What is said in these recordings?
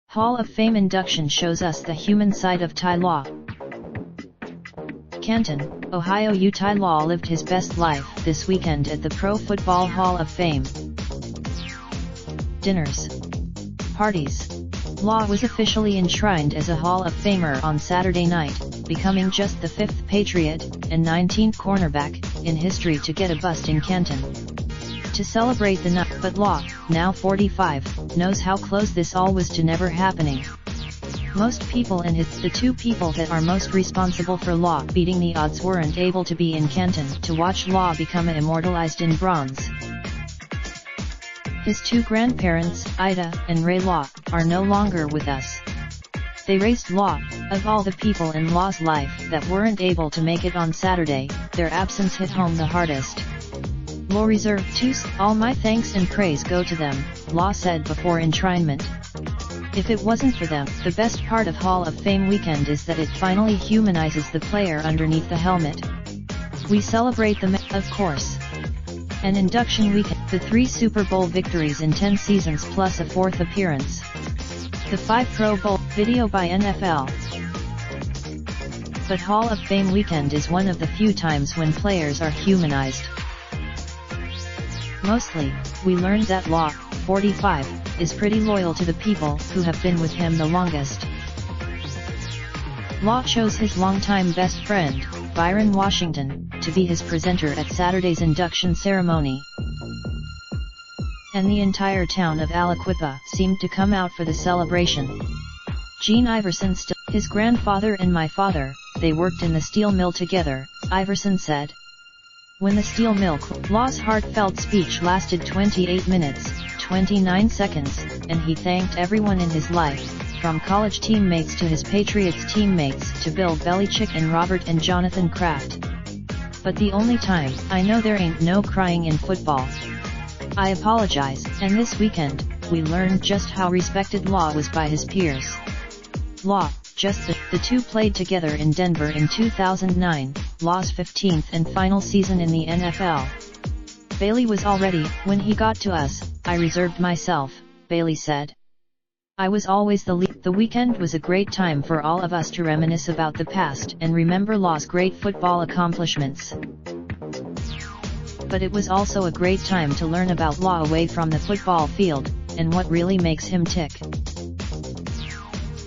Hall of Fame induction shows us the human side of Ty Law. Canton, Ohio. Ty Law lived his best life this weekend at the Pro Football Hall of Fame. Dinners. Parties. Law was officially enshrined as a Hall of Famer on Saturday night, becoming just the 5th Patriot and 19th cornerback in history to get a bust in Canton. To celebrate the night, but Law, now 45, knows how close this all was to never happening. Most people and the two people that are most responsible for Law beating the odds weren't able to be in Canton to watch Law become immortalized in bronze. His two grandparents, Ida and Ray Law, are no longer with us. They raised Law. Of all the people in Law's life that weren't able to make it on Saturday, their absence hit home the hardest. Law reserved all my thanks and praise go to them, Law said before enshrinement. If it wasn't for them, the best part of Hall of Fame weekend is that it finally humanizes the player underneath the helmet. We celebrate them, of course. An induction weekend, the 3 Super Bowl victories in 10 seasons plus a 4th appearance. The 5 Pro Bowl, video by NFL. But Hall of Fame weekend is one of the few times when players are humanized. Mostly, we learned that Law, 45, is pretty loyal to the people who have been with him the longest. Law chose his longtime best friend, Byron Washington, to be his presenter at Saturday's induction ceremony. And the entire town of Aliquippa seemed to come out for the celebration. Gene Iverson his grandfather and my father, they worked in the steel mill together, Iverson said. When the steel mill Law's heartfelt speech lasted 28 minutes, 29 seconds, and he thanked everyone in his life, from college teammates to his Patriots teammates to Bill Belichick and Robert and Jonathan Kraft. But the only time I know there ain't no crying in football. I apologize, and this weekend, we learned just how respected Law was by his peers. Law, the two played together in Denver in 2009, Law's 15th and final season in the NFL. Bailey was all ready, when he got to us, I reserved myself, Bailey said. I was always the lead. The weekend was a great time for all of us to reminisce about the past and remember Law's great football accomplishments. But it was also a great time to learn about Law away from the football field, and what really makes him tick.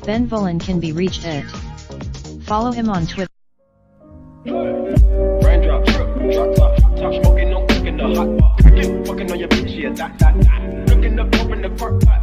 Ben Volin can be reached at. Follow him on Twitter. Raindrop, drop top smoking, no cooking the hot pot. Fucking on your bitch, yeah, that. Looking up, open the park, pot.